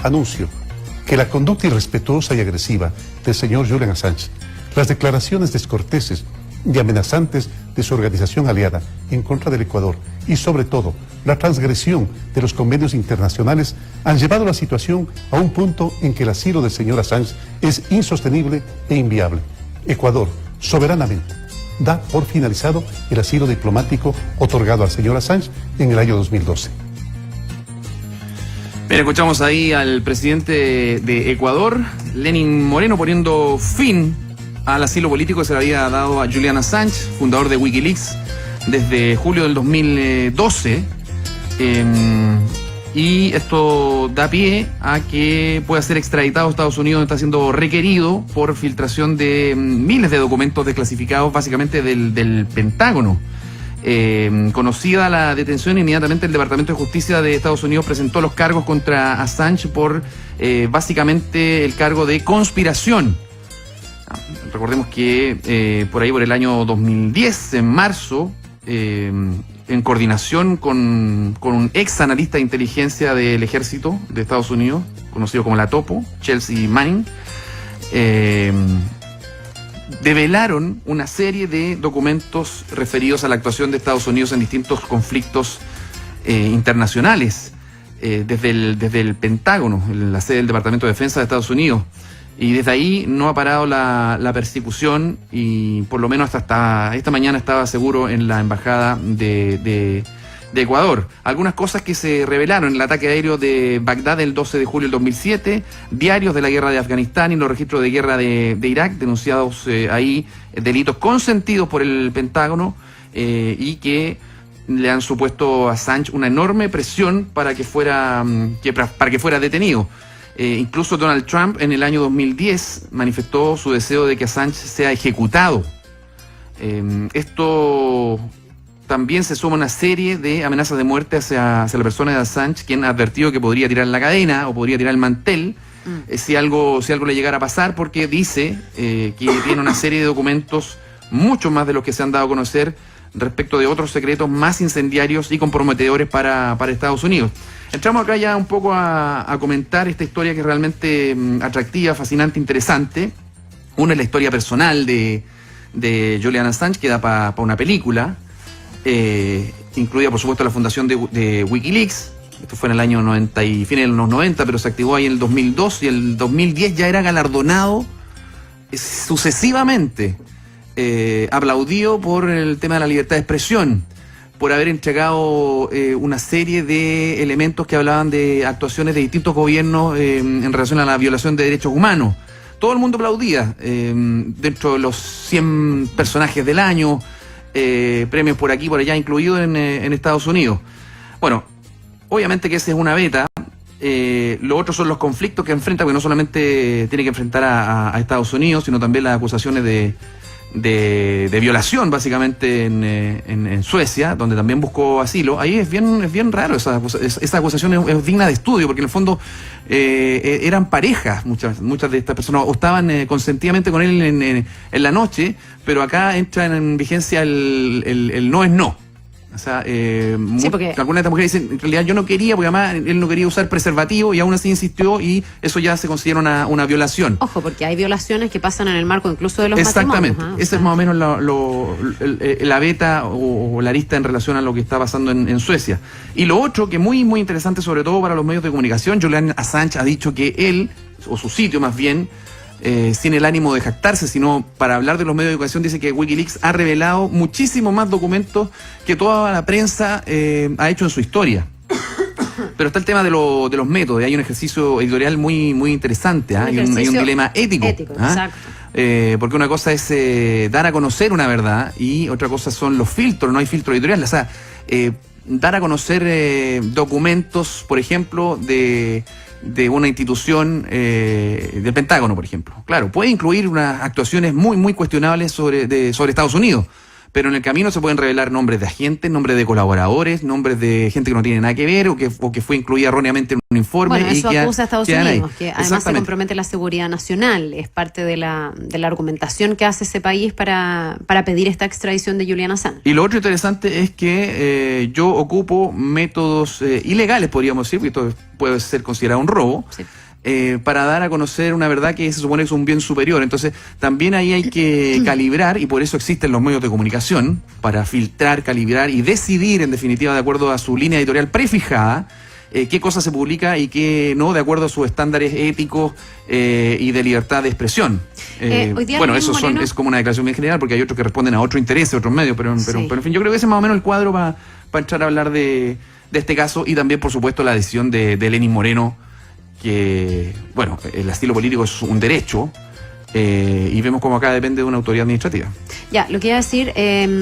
Anuncio que la conducta irrespetuosa y agresiva del señor Julian Assange, las declaraciones descorteses y amenazantes de su organización aliada en contra del Ecuador y sobre todo la transgresión de los convenios internacionales han llevado la situación a un punto en que el asilo del señor Assange es insostenible e inviable. Ecuador, soberanamente, da por finalizado el asilo diplomático otorgado al señor Assange en el año 2012. Bien, escuchamos ahí al presidente de Ecuador, Lenín Moreno, poniendo fin al asilo político que se le había dado a Julian Assange, fundador de Wikileaks, desde julio del 2012. Y esto da pie a que pueda ser extraditado a Estados Unidos, donde está siendo requerido por filtración de miles de documentos desclasificados, básicamente del Pentágono. Conocida la detención, inmediatamente el Departamento de Justicia de Estados Unidos presentó los cargos contra Assange por básicamente el cargo de conspiración. Recordemos que por ahí por el año 2010, en marzo, en coordinación con un ex analista de inteligencia del ejército de Estados Unidos, conocido como la Topo, Chelsea Manning, develaron una serie de documentos referidos a la actuación de Estados Unidos en distintos conflictos internacionales, desde el Pentágono, la sede del Departamento de Defensa de Estados Unidos. Y desde ahí no ha parado la persecución, y por lo menos hasta esta mañana estaba seguro en la embajada de Ecuador. Algunas cosas que se revelaron: el ataque aéreo de Bagdad el 12 de julio del 2007, diarios de la guerra de Afganistán y los registros de guerra de Irak, denunciados ahí, delitos consentidos por el Pentágono, y que le han supuesto a Assange una enorme presión para que fuera detenido. Incluso Donald Trump en el año 2010 manifestó su deseo de que Assange sea ejecutado. Esto también se suma una serie de amenazas de muerte hacia la persona de Assange, quien ha advertido que podría tirar la cadena o podría tirar el mantel si algo le llegara a pasar, porque dice que tiene una serie de documentos, mucho más de los que se han dado a conocer, respecto de otros secretos más incendiarios y comprometedores para Estados Unidos. Entramos acá ya un poco a comentar esta historia, que es realmente atractiva, fascinante, interesante. Una es la historia personal de Julian Assange, que da para una película, incluida por supuesto la fundación de Wikileaks. Esto fue en el año 90 y fines de los 90, pero se activó ahí en el 2002, y en el 2010 ya era galardonado sucesivamente, aplaudido por el tema de la libertad de expresión, por haber entregado una serie de elementos que hablaban de actuaciones de distintos gobiernos en relación a la violación de derechos humanos. Todo el mundo aplaudía, dentro de los 100 personajes del año, premios por aquí, por allá, incluidos en Estados Unidos. Bueno, obviamente que esa es una beta. Lo otro son los conflictos que enfrenta, porque no solamente tiene que enfrentar a Estados Unidos, sino también las acusaciones de violación, básicamente en Suecia, donde también buscó asilo. Ahí es bien raro, esa acusación es digna de estudio, porque en el fondo eran parejas, muchas de estas personas, o estaban consentidamente con él en la noche, pero acá entra en vigencia el no es no. O sea, sí, porque algunas de estas mujeres dicen, en realidad yo no quería, porque además él no quería usar preservativo, y aún así insistió, y eso ya se considera una violación. Ojo, porque hay violaciones que pasan en el marco incluso de los Exactamente. matrimonios. Esa es más o menos la beta o la arista en relación a lo que está pasando en Suecia. Y lo otro, que muy muy interesante, sobre todo para los medios de comunicación, Julian Assange ha dicho que él, o su sitio más bien, sin el ánimo de jactarse, sino para hablar de los medios de comunicación, dice que Wikileaks ha revelado muchísimo más documentos que toda la prensa ha hecho en su historia. Pero está el tema de los métodos, y hay un ejercicio editorial muy muy interesante, hay un dilema ético, exacto. Porque una cosa es dar a conocer una verdad, y otra cosa son los filtros. No hay filtro editorial, o sea, dar a conocer documentos, por ejemplo, de una institución del Pentágono, por ejemplo. Claro, puede incluir unas actuaciones muy muy cuestionables sobre Estados Unidos, pero en el camino se pueden revelar nombres de agentes, nombres de colaboradores, nombres de gente que no tiene nada que ver, o que fue incluida erróneamente en un informe. Bueno, eso acusa a Estados Unidos, que además se compromete la seguridad nacional. Es parte de la argumentación que hace ese país para pedir esta extradición de Julian Assange. Y lo otro interesante es que yo ocupo métodos ilegales, podríamos decir, porque esto puede ser considerado un robo. Sí. Para dar a conocer una verdad que se supone que es un bien superior. Entonces, también ahí hay que calibrar, y por eso existen los medios de comunicación, para filtrar, calibrar y decidir, en definitiva, de acuerdo a su línea editorial prefijada, qué cosa se publica y qué no, de acuerdo a sus estándares éticos y de libertad de expresión. Bueno, eso es como una declaración bien general, porque hay otros que responden a otros intereses, otros medios, pero en fin, yo creo que ese es más o menos el cuadro para entrar a hablar de este caso, y también, por supuesto, la decisión de Lenín Moreno, que, bueno, el asilo político es un derecho, y vemos como acá depende de una autoridad administrativa. Ya, lo que iba a decir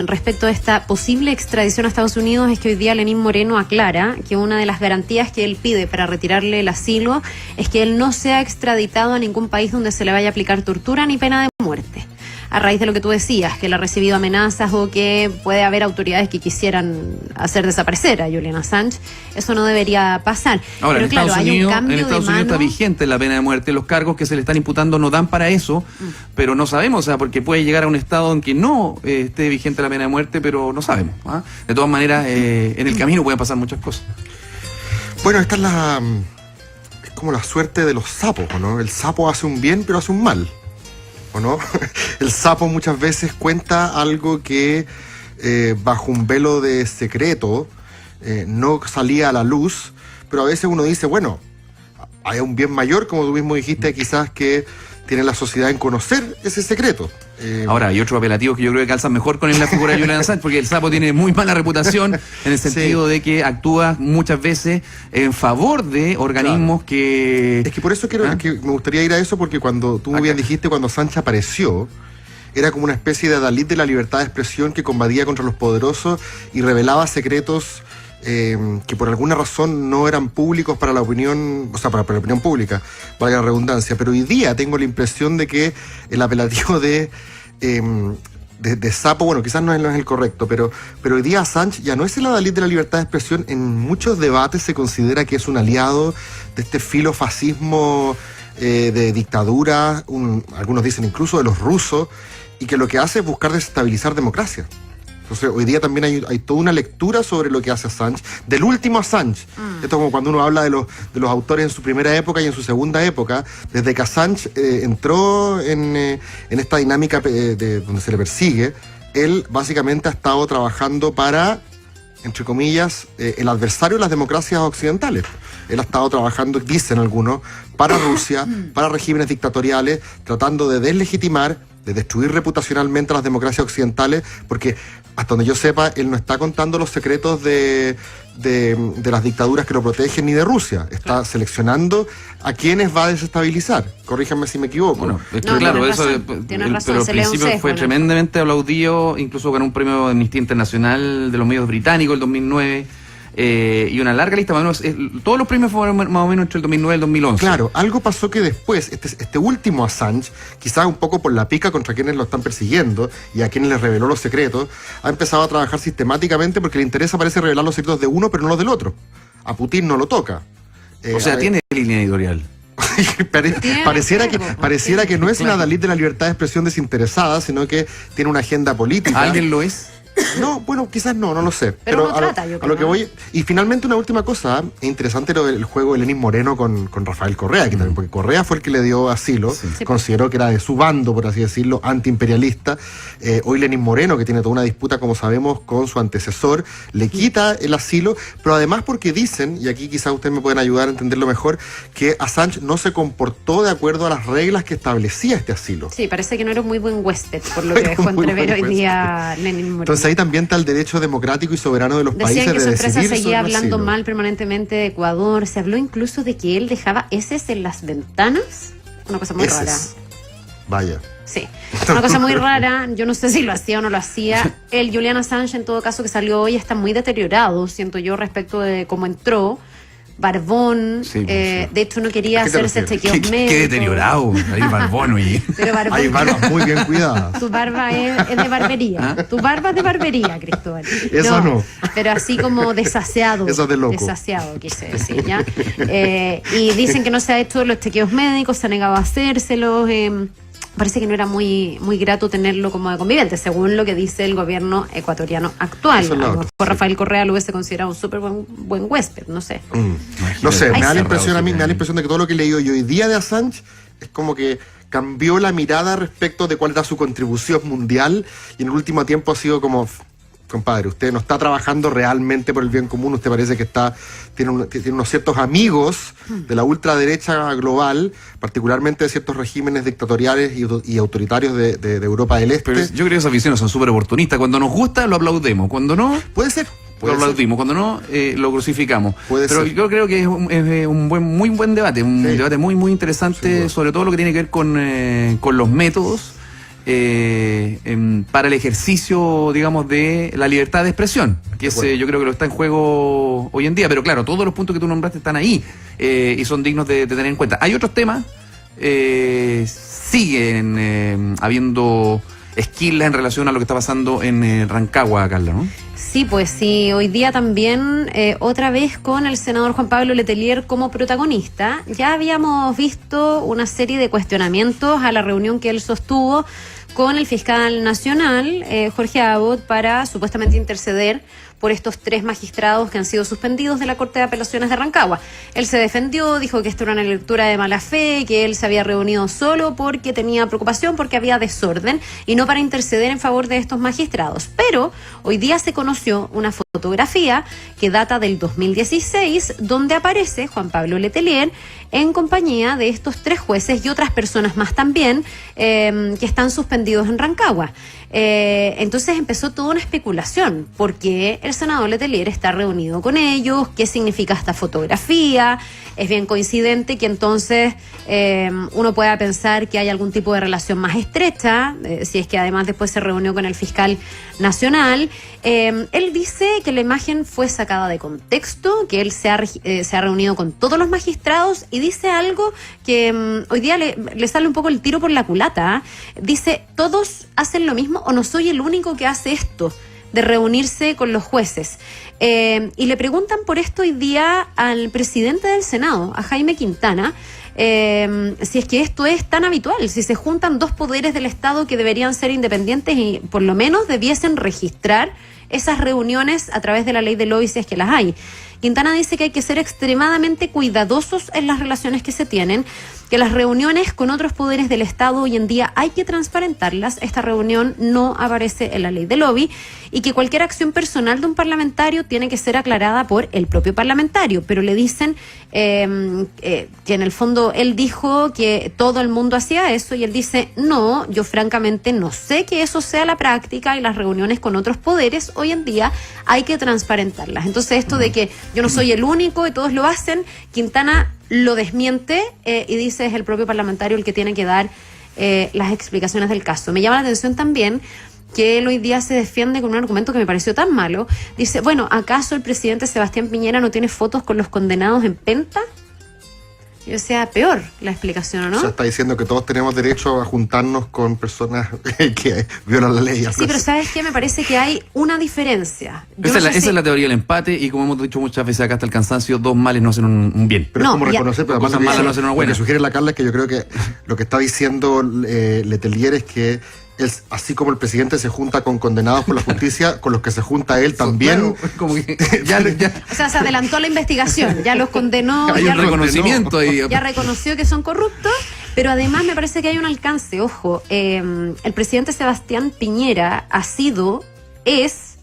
respecto a esta posible extradición a Estados Unidos es que hoy día Lenín Moreno aclara que una de las garantías que él pide para retirarle el asilo es que él no sea extraditado a ningún país donde se le vaya a aplicar tortura ni pena de muerte. A raíz de lo que tú decías, que él ha recibido amenazas o que puede haber autoridades que quisieran hacer desaparecer a Julian Assange, eso no debería pasar. Ahora, pero claro, hay un cambio en Estados Unidos está vigente la pena de muerte, los cargos que se le están imputando no dan para eso, pero no sabemos, o sea, porque puede llegar a un estado en que no esté vigente la pena de muerte, pero no sabemos. De todas maneras, en el camino pueden pasar muchas cosas. Bueno, esta es como la suerte de los sapos, ¿no? El sapo hace un bien, pero hace un mal, ¿o no? El sapo muchas veces cuenta algo que bajo un velo de secreto no salía a la luz, pero a veces uno dice, bueno, hay un bien mayor, como tú mismo dijiste, quizás que tiene la sociedad en conocer ese secreto. Ahora, hay otros apelativos que yo creo que calzan mejor con la figura de Julian Assange, porque el sapo tiene muy mala reputación en el sentido de que actúa muchas veces en favor de organismos que... Es que por eso que me gustaría ir a eso, porque cuando tú bien dijiste, cuando Assange apareció, era como una especie de adalid de la libertad de expresión que combatía contra los poderosos y revelaba secretos que por alguna razón no eran públicos para la opinión, o sea, para la opinión pública, valga la redundancia. Pero hoy día tengo la impresión de que el apelativo de sapo, bueno, quizás no es el correcto, pero hoy día Assange ya no es el adalid de la libertad de expresión. En muchos debates se considera que es un aliado de este filofascismo de dictadura, algunos dicen incluso de los rusos, y que lo que hace es buscar desestabilizar democracia. Entonces, hoy día también hay toda una lectura sobre lo que hace Assange, del último Assange. Esto es como cuando uno habla de los autores en su primera época y en su segunda época. Desde que Assange entró en esta dinámica donde se le persigue, él básicamente ha estado trabajando para, entre comillas, el adversario de las democracias occidentales. Él ha estado trabajando, dicen algunos, para Rusia, para regímenes dictatoriales, tratando de deslegitimar, de destruir reputacionalmente a las democracias occidentales, porque hasta donde yo sepa, él no está contando los secretos de las dictaduras que lo protegen ni de Rusia. Está seleccionando a quienes va a desestabilizar. Corríjanme si me equivoco. Bueno, claro, eso pero al principio fue tremendamente aplaudido, incluso ganó un premio de Amnistía Internacional de los medios británicos el 2009. Y una larga lista, más o menos, todos los premios fueron más o menos entre el 2009 y el 2011. Claro, algo pasó que después, este último Assange, quizás un poco por la pica contra quienes lo están persiguiendo y a quienes les reveló los secretos, ha empezado a trabajar sistemáticamente porque le interesa, parece, revelar los secretos de uno, pero no los del otro. A Putin no lo toca. O sea, tiene línea editorial. Pareciera que no es una adalid de la libertad de expresión desinteresada, sino que tiene una agenda política. ¿Alguien lo es? No, bueno, quizás no lo sé. Pero no trata, yo creo, a lo que voy. Y finalmente una última cosa, es interesante lo del juego de Lenín Moreno con Rafael Correa, que también, porque Correa fue el que le dio asilo, consideró que era de su bando, por así decirlo, antiimperialista. Hoy Lenín Moreno, que tiene toda una disputa, como sabemos, con su antecesor, le quita el asilo, pero además porque dicen, y aquí quizás ustedes me pueden ayudar a entenderlo mejor, que Assange no se comportó de acuerdo a las reglas que establecía este asilo. Sí, parece que no era un muy buen huésped, por lo que dejó entrever hoy día Lenín Moreno. Entonces ahí también está el derecho democrático y soberano de los países de decidir. Decían que su empresa seguía hablando asilo. mal permanentemente de Ecuador. Se habló incluso de que él dejaba heces en las ventanas. Una cosa muy rara. Vaya. Sí, una cosa muy rara. Yo no sé si lo hacía o no lo hacía. El Julian Assange, en todo caso, que salió hoy, está muy deteriorado, siento yo, respecto de cómo entró. Barbón, de hecho no quería hacerse chequeos médicos. Qué deteriorado, ahí barbón, oye. Pero barbón, hay barbas muy bien cuidadas. Tu barba es de barbería. Tu barba es de barbería, Cristóbal. Eso no. Pero así como desaseado. Eso es de loco. Desaseado, quise decir, ¿ya? Y dicen que no se ha hecho los chequeos médicos, se ha negado a hacérselos. parece que no era muy grato tenerlo como de conviviente, según lo que dice el gobierno ecuatoriano actual. A lo mejor Rafael Correa lo hubiese considerado un súper buen huésped, no sé. No sé, me da la cerrado, impresión de que todo lo que he leído yo hoy día de Assange es como que cambió la mirada respecto de cuál era su contribución mundial, y en el último tiempo ha sido como: compadre, usted no está trabajando realmente por el bien común, usted parece que tiene unos ciertos amigos de la ultraderecha global, particularmente de ciertos regímenes dictatoriales y autoritarios de Europa del Este. Pero yo creo que esas visiones son súper oportunistas. Cuando nos gusta, lo aplaudimos. Cuando no, Puede ser. lo aplaudimos. Cuando no, lo crucificamos. Puede Pero ser. yo creo que es un muy buen debate. Un debate muy interesante, sobre todo lo que tiene que ver con los métodos para el ejercicio, digamos, de la libertad de expresión, que es, yo creo que lo está en juego hoy en día. Pero claro, todos los puntos que tú nombraste están ahí y son dignos de tener en cuenta. Hay otros temas, siguen habiendo esquilas en relación a lo que está pasando en Rancagua, Carla, ¿no? Sí, pues sí, hoy día también otra vez con el senador Juan Pablo Letelier como protagonista. Ya habíamos visto una serie de cuestionamientos a la reunión que él sostuvo con el fiscal nacional, Jorge Abbott, para supuestamente interceder por estos 3 magistrados que han sido suspendidos de la Corte de Apelaciones de Rancagua. Él se defendió, dijo que esto era una lectura de mala fe, que él se había reunido solo porque tenía preocupación, porque había desorden, y no para interceder en favor de estos magistrados. Pero hoy día se conoció una fotografía que data del 2016, donde aparece Juan Pablo Letelier en compañía de estos 3 jueces y otras personas más también, que están suspendidos en Rancagua. Entonces empezó toda una especulación, porque el senador Letelier está reunido con ellos, qué significa esta fotografía. Es bien coincidente que entonces uno pueda pensar que hay algún tipo de relación más estrecha, si es que además después se reunió con el fiscal nacional. Él dice que la imagen fue sacada de contexto, que él se ha reunido con todos los magistrados, y dice algo que hoy día le sale un poco el tiro por la culata. Dice: todos hacen lo mismo, o no soy el único que hace esto de reunirse con los jueces. Y le preguntan por esto hoy día al presidente del Senado, a Jaime Quintana, si es que esto es tan habitual, si se juntan 2 poderes del Estado que deberían ser independientes y por lo menos debiesen registrar esas reuniones a través de la ley de lobby, si es que las hay. Quintana dice que hay que ser extremadamente cuidadosos en las relaciones que se tienen, que las reuniones con otros poderes del Estado hoy en día hay que transparentarlas. Esta reunión no aparece en la ley de lobby, y que cualquier acción personal de un parlamentario tiene que ser aclarada por el propio parlamentario. Pero le dicen que en el fondo él dijo que todo el mundo hacía eso, y él dice: no, yo francamente no sé que eso sea la práctica, y las reuniones con otros poderes hoy en día hay que transparentarlas. Entonces esto de que yo no soy el único y todos lo hacen, Quintana lo desmiente y dice es el propio parlamentario el que tiene que dar las explicaciones del caso. Me llama la atención también que él hoy día se defiende con un argumento que me pareció tan malo. Dice: bueno, ¿acaso el presidente Sebastián Piñera no tiene fotos con los condenados en Penta? Yo decía, peor la explicación, ¿o no? O sea, está diciendo que todos tenemos derecho a juntarnos con personas que violan la ley. Sí, pero ¿sabes qué? Me parece que hay una diferencia. Esa es la teoría del empate, y como hemos dicho muchas veces acá hasta el cansancio, 2 males no hacen un bien. Pero No, es como ya. reconocer, pero Cosas malas no hacen una buena. Lo que sugiere la Carla es que yo creo que lo que está diciendo Letelier es que así como el presidente se junta con condenados por la justicia, con los que se junta él también. Claro, como que ya O sea, se adelantó la investigación, ya los condenó, hay ya un reconocimiento ahí. ya reconoció que son corruptos, pero además me parece que hay un alcance. Ojo, el presidente Sebastián Piñera es,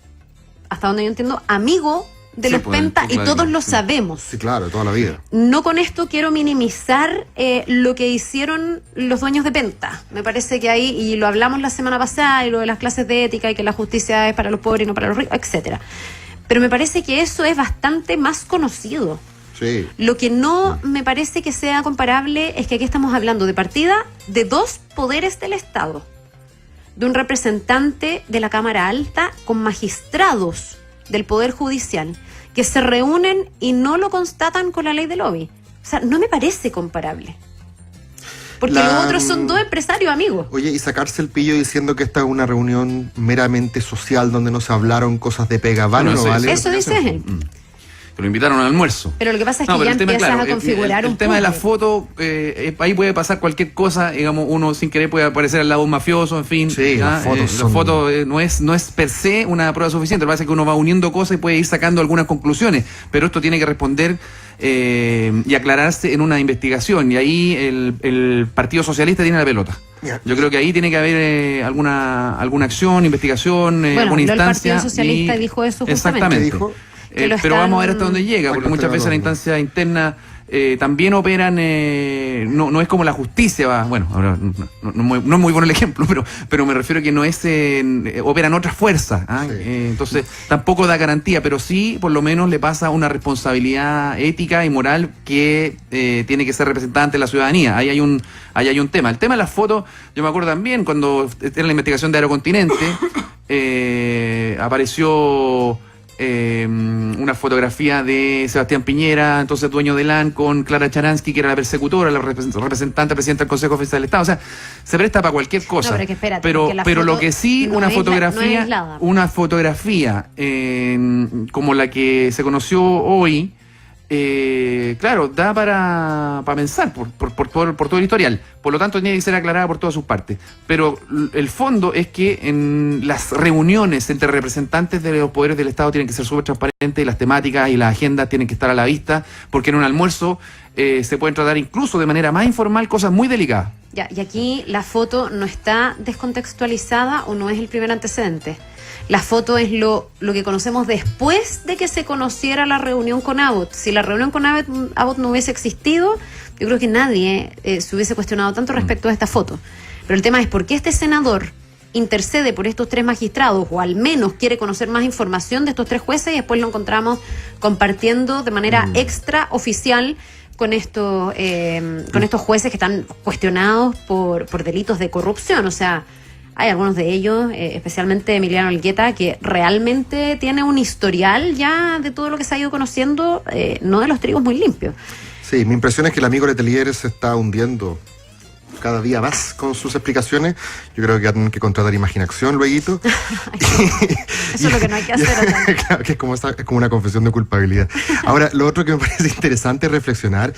hasta donde yo entiendo, amigo de Sí, los pues, Penta, y claro, todos lo sí. sabemos. Sí, claro, toda la vida. No con esto quiero minimizar lo que hicieron los dueños de Penta. Me parece que ahí, y lo hablamos la semana pasada, y lo de las clases de ética, y que la justicia es para los pobres y no para los ricos, etcétera. Pero me parece que eso es bastante más conocido. Sí. Lo que no me parece que sea comparable es que aquí estamos hablando de partida de 2 poderes del Estado, de un representante de la Cámara Alta con magistrados del Poder Judicial que se reúnen y no lo constatan con la ley de lobby. O sea, no me parece comparable. Porque los otros son 2 empresarios amigos. Oye, y sacarse el pillo diciendo que esta es una reunión meramente social donde no se hablaron cosas de pega, ¿vale? Bueno, ¿No vale? Eso dice él. que lo invitaron al almuerzo. Pero lo que pasa es que No, pero ya el tema, empiezas claro, a configurar el un tema de la puzzle. foto, ahí puede pasar cualquier cosa, digamos, uno sin querer puede aparecer al lado de un mafioso, en fin. Sí, las fotos son- La foto no es per se una prueba suficiente, lo que pasa es que uno va uniendo cosas y puede ir sacando algunas conclusiones, pero esto tiene que responder y aclararse en una investigación, y ahí el Partido Socialista tiene la pelota. Ya. Yo creo que ahí tiene que haber alguna acción, investigación, Bueno, alguna el instancia. Partido Socialista dijo eso justamente. ¿Qué dijo? Que lo Pero vamos a ver están- hasta dónde llega, porque Bueno, muchas veces la instancia interna también operan, no es como la justicia, bueno, ahora no es muy bueno el ejemplo, pero me refiero a que no es, operan otras fuerzas, ¿ah? Sí. Entonces tampoco da garantía, pero sí por lo menos le pasa una responsabilidad ética y moral que tiene que ser representada ante la ciudadanía. Ahí hay un tema. El tema de las fotos, yo me acuerdo también cuando era la investigación de Aerocontinente, apareció una fotografía de Sebastián Piñera, entonces dueño de LAN, con Clara Charansky, que era la persecutora, la representante presidenta del Consejo Oficial del Estado. O sea, se presta para cualquier cosa. No, pero que espérate, pero porque la pero foto lo que sí, no una es no es fotografía, aislada. una fotografía como la que se conoció hoy, claro, da para pensar por todo el historial. Por lo tanto, tiene que ser aclarada por todas sus partes. Pero el fondo es que en las reuniones entre representantes de los poderes del Estado tienen que ser súper transparentes, y las temáticas y las agendas tienen que estar a la vista, porque en un almuerzo se pueden tratar incluso de manera más informal cosas muy delicadas. Ya, y aquí la foto no está descontextualizada o no es el primer antecedente. La foto es lo que conocemos después de que se conociera la reunión con Abbott. Si la reunión con Abbott no hubiese existido, yo creo que nadie se hubiese cuestionado tanto respecto a esta foto. Pero el tema es por qué este senador intercede por estos 3 magistrados, o al menos quiere conocer más información de estos 3 jueces, y después lo encontramos compartiendo de manera extraoficial con estos jueces que están cuestionados por delitos de corrupción. O sea, hay algunos de ellos, especialmente Emiliano Elgueta, que realmente tiene un historial ya de todo lo que se ha ido conociendo, no de los trigos muy limpios. Sí, mi impresión es que el amigo Letelier se está hundiendo cada día más con sus explicaciones. Yo creo que tienen que contratar imaginación luego. Eso es lo que no hay que hacer. Claro, que es como una confesión de culpabilidad. Ahora, lo otro que me parece interesante es reflexionar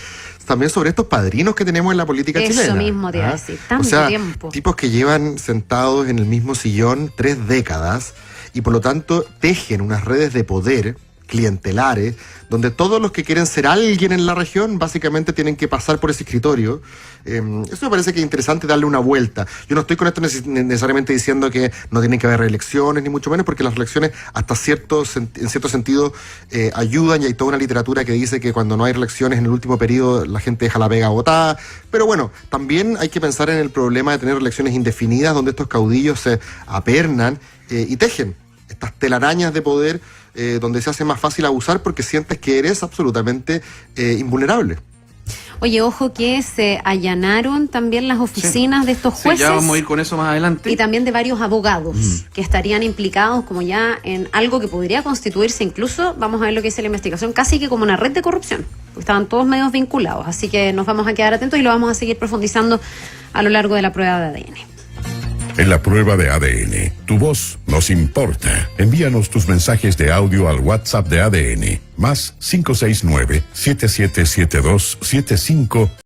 también sobre estos padrinos que tenemos en la política Eso chilena. mismo te iba a ¿Ah? decir, tanto o sea, tiempo. tipos que llevan sentados en el mismo sillón 3 décadas y por lo tanto tejen unas redes de poder clientelares, donde todos los que quieren ser alguien en la región básicamente tienen que pasar por ese escritorio. Eso me parece que es interesante darle una vuelta. Yo no estoy con esto necesariamente diciendo que no tienen que haber reelecciones, ni mucho menos, porque las reelecciones hasta en cierto sentido ayudan, y hay toda una literatura que dice que cuando no hay reelecciones en el último periodo la gente deja la pega botada. Pero bueno, también hay que pensar en el problema de tener elecciones indefinidas donde estos caudillos se apernan y tejen estas telarañas de poder, donde se hace más fácil abusar porque sientes que eres absolutamente invulnerable. Oye, ojo que se allanaron también las oficinas de estos Sí, jueces. ya vamos a ir con eso más adelante. Y también de varios abogados que estarían implicados como ya en algo que podría constituirse incluso, vamos a ver lo que dice la investigación, casi que como una red de corrupción. Porque estaban todos medios vinculados. Así que nos vamos a quedar atentos y lo vamos a seguir profundizando a lo largo de la prueba de ADN. En la prueba de ADN, tu voz nos importa. Envíanos tus mensajes de audio al WhatsApp de ADN, +569-7772-75